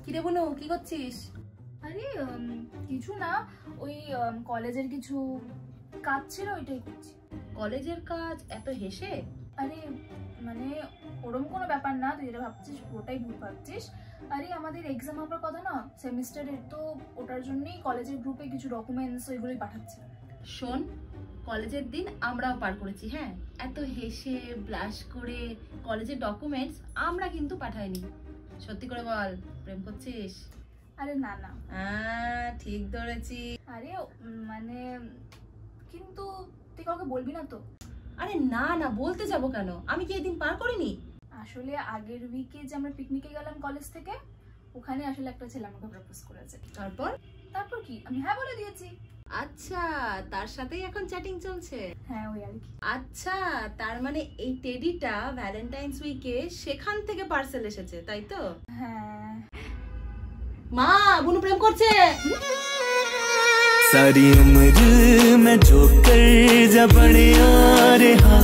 কিরে বুনু, কি করছিস? আরে কিছু না, ওই কলেজের কিছু কাজ ছিল, ওইটাই করছি। কলেজের কাজ? এত হেসে? আরে মানে ওরম কোনো ব্যাপার না, তুই যেটা ভাবছিস ওটাই ভুল ভাবছিস। আরে আমাদের এক্সাম হওয়ার কথা না সেমিস্টারের, তো ওটার জন্যই কলেজের গ্রুপে কিছু ডকুমেন্টস ওইগুলোই পাঠাচ্ছি। শোন, কলেজের দিন আমরাও পার করেছি, হ্যাঁ, এত হেসে ব্লাশ করে কলেজের ডকুমেন্টস আমরা কিন্তু পাঠাইনি। সত্যি করে বল, প্রেম করছিস? আরে না না, ঠিক ধরেছি। আরে মানে কিন্তু তুই কাউকে বলবি না তো? আরে না না, বলতে যাব কেন, আমি কি এদিন পার করিনি? আসলে আগের উইকে যে আমরা পিকনিকে গেলাম কলেজ থেকে, ওখানে আসলে একটা ছেলে আমাকে প্রপোজ করেছে। তারপর কি আমি হ্যাঁ বলে দিয়েছি। আচ্ছা, তার সাথেই এখন চ্যাটিং চলছে? হ্যাঁ, ওই আর কি। আচ্ছা, তার মানে এই টেডিটা ভ্যালেন্টাইন্স উইকে সেখান থেকে পার্সেল এসেছে, তাই তো? হ্যাঁ। মা, বুনু প্রেম করছে। सारी उम्र मैं जो कर जा बड़े आ रहा